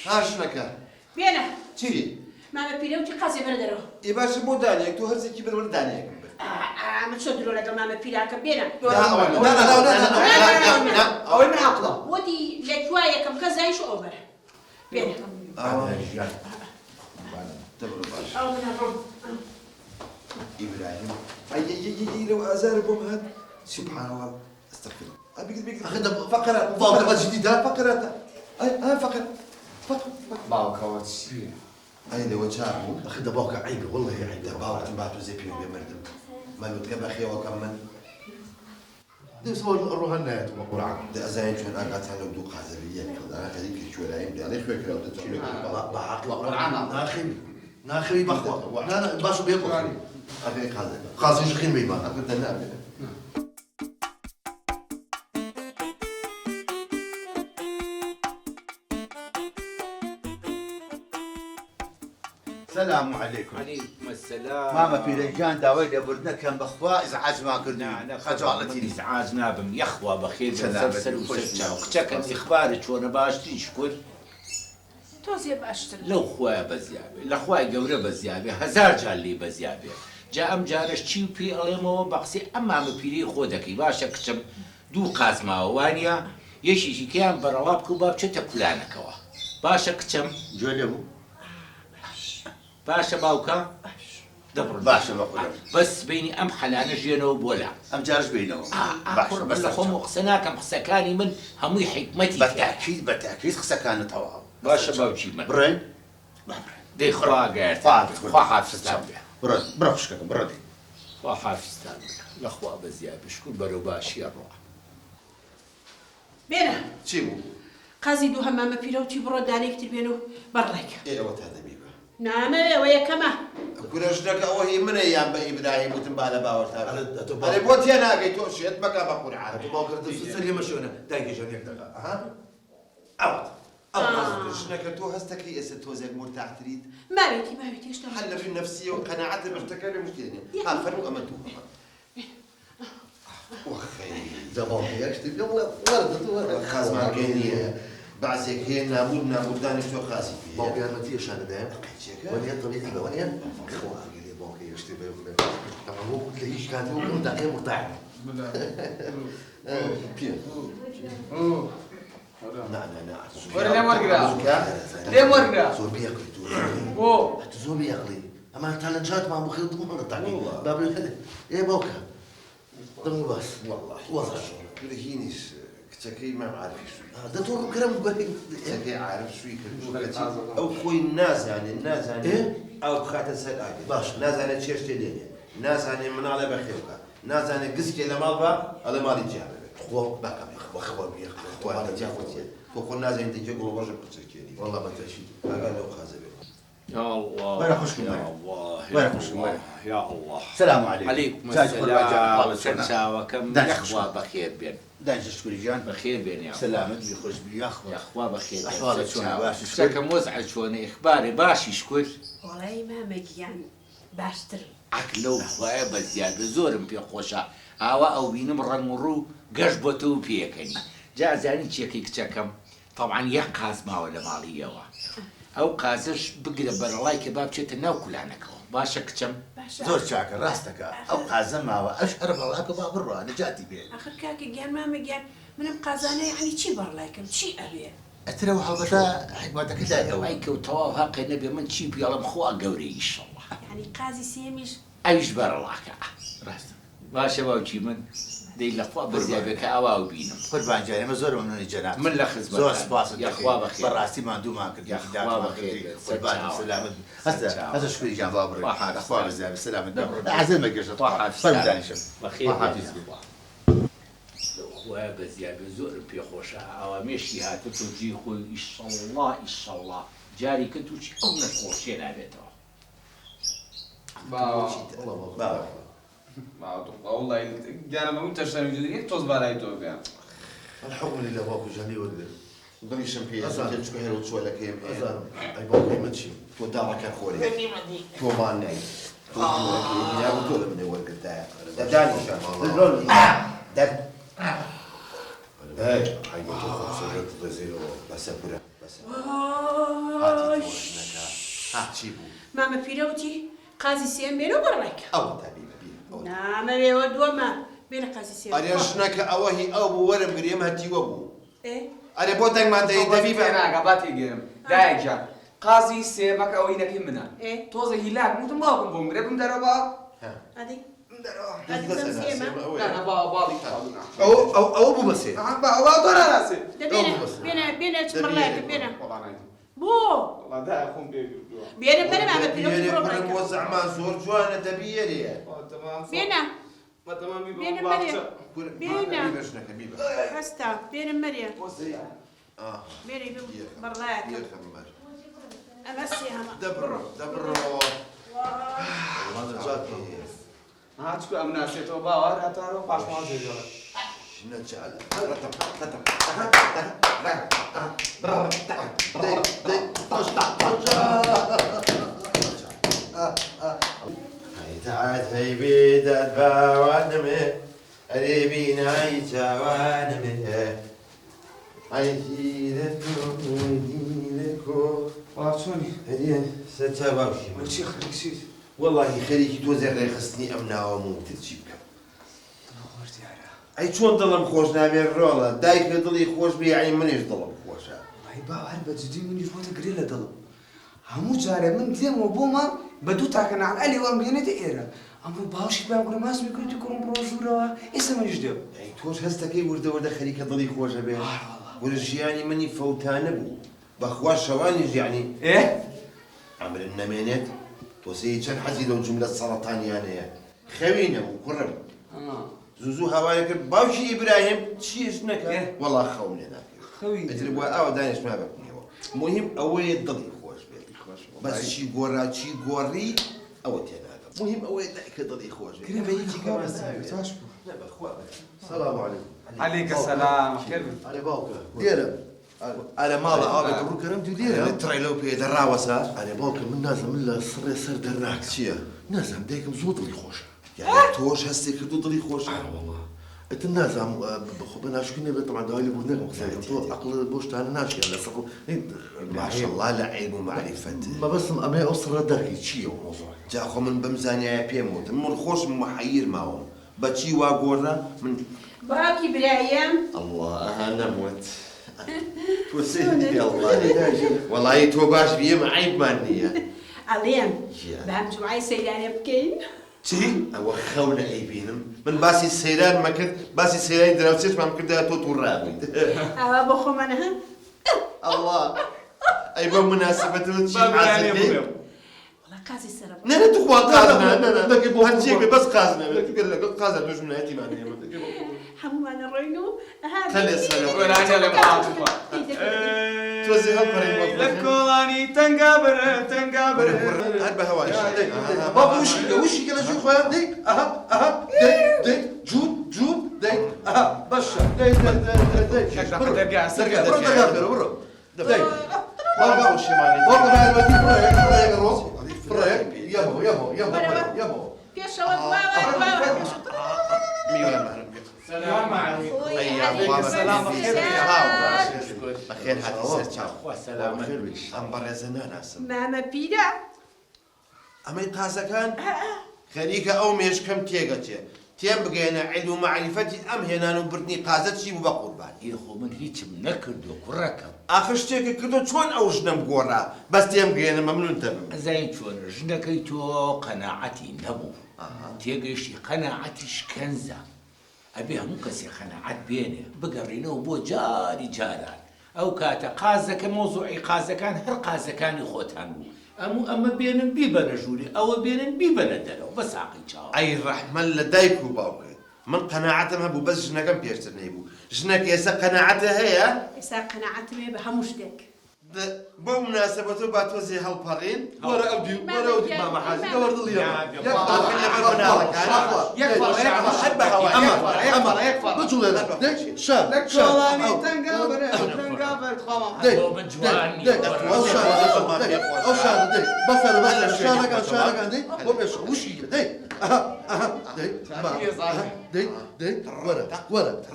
ها شنەکە؟ بێنە چی؟ مامە پیرەوتی قازێ بەرە دەرەوە. ای باشە بۆ دانێک تۆ هەرچێکی بەرەوە دانێکم بێت. ئەمە چۆن درۆ لەگەڵ مامە پیراکە بێنە. ئەوەی ناقڵە. وەتی لەکووا یەکەم کەس زایش ئەو بەرە. بێنە. دەبڕۆ باش. ئەو منە ڕۆم. ئیبراهیم لەو ئازارە بۆم هات سبحان الله استغفر الله فقرات فقرات جديدة فقرات فقرات باوكەوە چییە؟ أي لو تشابه أخي ده باوك عيبي والله عيبي ده باوك بعته زي بيو بمردم ما لو تكبر خيا وكمل ده سوى الرهنات وقرعان ده أزاين شو أنا قاعد هلا بدو قازبية أنا كذيك شو لا يمدي عليه فكرة وده تقول بعقل قرعان ناخري بخوا أنا باشو بيقول أخي قازب قاسي شخين بيبان أقول ده نعم السلام عليكم. عليكم السلام. ماما بيرنجان داوي لبردنا كان بخوا إزعاج ما كنا خجالتي إزعاج نابم يخوى بخير سلسل وسجا وقتكن إخبارك وأنا باشتي شكر تۆزێ باشتر. لو خويا بزيابي لخويا قورة بزيابي هزار جالي بزيابي جا أم جارش چی پی ئەڵێمەوە بەقسێ ئەم مامە پیرەی خۆ دەکەی باشە کچم دوو قازماوە وانە یەشیشی کەیان بەرەڵا بکە و با بچێتە پلانەکەوە باشە کچم جولي باشە باوکە دەبڕ باشا بقول بەس بینی ئەم حەلانە ژێنەوە بۆلا أم جارش بينهم بەس لە خۆم قسە ناکەم قسەکانی من هەمووی حکمەتی بالتأكيد خصها كانت هوا باشە باوکی من برين دەی خواگەر خوا حافزتان بێ برد برخش كم بردي خوا حافزتان بێ لەخوا بەزیابێ شکر بەرەو باشیە ڕۆ بێنە چی بوو؟ قازی دوو هەمامە پیرەوتی بڕۆ دانێکتر بێن و بەڕێکە. ئێوە تا دەبیبە نامە ئەوە یەکەمە. کوورەژنەکە ئەوە هی منە یان بە ئیبراهیم وتم با لە باوەڕتا ئەرێ بۆ تێ ناگەی تۆ شێت بەکە بە قورعان تو باوكر تسلي مشونا دايك جانيك دقا ها أوت ژنەکە تۆ هەستەکەی ئێستا تۆزێک مرتاحتریت ماوێتی هێشتا. حل في النفسية وقناعات المشتكى لمشكلة ها فرموا أمتوه وخي زبون يكتب يلا ورد خاز ما قيني بعزك هي نابود دانش تو خاسي فيه باوك يا متي شان ده وني طبيعي وني اخوة قال لي باوك يشتي طبعا هو قلت له ايش كان هو متاع مطاع بيان ورنا مرقرا ليه مرقرا زور بياكل او زور بياكل اما تالنجات ما مخيط من الطعمي باب ايه باوكا ضمن بس والله وصل كرهينيش كتاكي ما عارف شو ده تو كلام بالك كتاكي عارف شو او خوي الناس يعني إيه؟ او بخاطر سلاك باش. ناس يعني تشيش تديني ناس يعني من على بخيوكا ناس يعني قسكي لمالبا على مالي جابر خو باكا خو بياكل خو وانا جاكوتي وقلنا زي انت جاكو وجه كتاكي والله ما تشي قال له خازبي يا الله وين أخشكم يا وين؟ الله وين يا أخشكم الله وين؟ يا الله السلام عليكم عليكم جاي كل واحد جاب السلام الله سنة. وكم داش يا اخوة بخير بين دانش شكري جان بخير بين يا أخوة. سلامت يخرج بي يا اخوة اخوة بخير أحوالك شلون؟ باش شكر؟ شكا مزعج شلون اخباري باشي شكر وڵی مامەگیان باشتر. عقلو خواه بزيادة زورم في خوشا ئاوا ئەو بینم ڕەنگ و ڕوو گەشت بۆ تۆ و پێکەنی جا زانی چیەکەی کچەکەم تەبعاً یەک قاز ماوە لە ماڵیەوە ئەو قازش بگرە بەرەڵای کە با بچێتە ناو کولانەکەەوە باشە کچەم زور شاكر راستك او قازم ما اشهر والله باب الرا نجاتي بيه آخر کاکە گیان مامەگیان منم قازانە یعنی چی بەڕڵایکەم چی ئەبێ؟ اترى وحبتا حكمتك لا ئەو قوي کەوتەوە هەقی نەبێ من چی پیاڵم خوا گەورەی ئیشەڵڵا یعنی قازی سێمیش ئەویش بەرەڵاکە ڕاست باشە باوکی من دەی لەخوا بەزیابێکە ئەوا و بینم قربان جاي ما زور من جناب من لە خزمەت زور سباس یاخوا بەخێر براسي ما ندوم ما كنت يا أخوة بخير. قربان سلامت هذا شكري جان بابر وحافظ. اخوان زين سلامت دبر. عزيز ما قشط وحافظ. فرد داني شم بەخێر وحافظ. خوا بەزیابێ زۆرم پێخۆشە ئەوامێشی هاتە تۆجی خۆی ئیشەڵڵا ئیشەڵڵا جاری کرد تووچی ئەو نەخۆشیە نابێتەوە بابا والله انا ما كنت اشتري جديد توز بالاي توقع الحكم لله باكو جاني ولد بني شمبي أزار. زين شكو هيرو تشوى لك يم ازار اي باكو يمشي تو دارك يا خوري تو ماني تو يا بتقول من اول كنت داني شان ده اي هاي بتو سجلت تزيرو بس برا بس تشيبو ماما بيروتي قازي سيم بينو برك أو تبيبة بيبة نعم بيودوا ما بين قازي سيم أنا شنك أوهي أو بورم قريم هتي وبو ايه أنا بودك ما تي تبيبة أنا قباتي جيم دايجا قاضي سيمك أو هنا كمنا ايه توزي هلاك مو تماكم بومرب مدربا هذه لا أنا بالي أو أبو بسيط با دورا راسي بينا تمرلاك بينا والله أنا بو والله ده أخون بيجي بينا ماما بيروتي أنا برك موزع مع زور جوانا تبيه ليه تمام بينا ما تمام بينا مريم بينا بيبة شنك بيبة هستا بين مريم آه بيني برلاك يا خمر امسيها دبرو والله جاكي ها تشكو أمنا سيتو باور أتارو باش ما زيجوا نجعل هاي بيدات باوانمه قريبين هاي جوانمه هاي ديلكو وارشوني هدي ستابوشي وشي خليك شيء والله خليكي توزع لي خصني امنا وموت تجيبك نورتي على اي شلون ظلم خوش نامي الرولا دايك ضلي خوش بي يعني منيش ظلم خوش هاي با عربة جدي من يفوت قريلا دلو همو جاري من ديم وبوما بدو تاكن على الي وام بيني تيرا أمر باوشي بام ما اسمي كنت يكون بروجورا اسمه يجدو يعني توش هستكي ورده خليك ضلي خوش بي ورجياني مني فوتان ابو بخواش شواني يعني ايه عمل النمينات توسي كان حزي لو جملة سرطانية أنا خوينا وقرب زوزو هوايك باوشي إبراهيم شي اسمك والله خونا خوي أجل بوا دانش ما بكني مهم أوي ضلي خوش بي بس شي قورا شي قوري أو تينا مهم أوي دايك ضلي خوش بي كريم يجي كمان تاشبو لا بخوا السلام عليكم عليك السلام خير على باوك ديرم أنا مالا أبي تقول كلام ديرم ترى لو بيد الراوسة أنا باوك من ناس من لا صر دراك شيا ناس عم دايك مزود لي خوش يعني توش هسي كدو لي خوش والله انت الناس عم بخبنا شو كنا طبعا دايلي بودنا مختلف عقل بوش تاع الناس يعني ما شاء الله لا علم ومعرفة ما بس أمي أسرة داكي شيء موضوع جاكم من بمزانية بيموت من خوش محير معهم بتشي واقورنا من باكي برايم الله أنا موت توسيدي الله والله توباش بيه معيب مانية عليم بهم معي سيدان يبكين شي أو خونا أيبينم من باسي السيران ما كنت باسي السيران دراوسيش ما ممكن ده توت ورابي بخو منها الله أي بمناسبة شيء عازل والله كازي سرب لا تخوان قازنا لا هنجيب بس قازنا تقول لك قازنا دوش من هاتي مانية حمو انا الرينو خلي السلام ولا عجلة معاطفة توزي هالبرين لكولاني تنقابر هرب هواي بابا وش قال شو خويا ديك اها ديك جود ديك اها بشا ديك برو بابا وش ماني بابا بعد ما تجيب رايك الروس رايك يابو يا شباب واو ميولا سلام عليكم ايام السلام بخير بخير هذه سيرتشاو سلام ام برزنا ناس ماما بيدا اما تازه كان خليك او مش كم تيجاتي تيم بقينا علم ومعرفتي ام هنا نبرتني قازت شي بقربان يخو من هيك منكد وكركب اخر شتي كدو شلون اوش نمقورا بس تيم بقينا ممنون تمام زين شون رجنكيتو قناعتي نبو تيجيشي قناعتي شكنزة أبيها مكسي قناعات بيني بقرينه بو جاري جاران أو كاتا قازك موضوعي قازكان هر قازكان يخوتانو أما بين بيبنا جولي أو بين بيبنا دلو بس عقي شاو اي الرحمن لدايكو باوكي من قناعتها بو بس جنكم بيشترنيبو جنك يا قناعتها هي إسا قناعتي بهمش ديك بمناسبة باتوزي هالبارين ورا أودي ماما حاجة قبل ضلي يكفر بتقول لك ديك شاب لكولاني تنقابر تخوام ديك جواني أو شاب ديك بس أنا شارك ديك وش ديك ديك ورا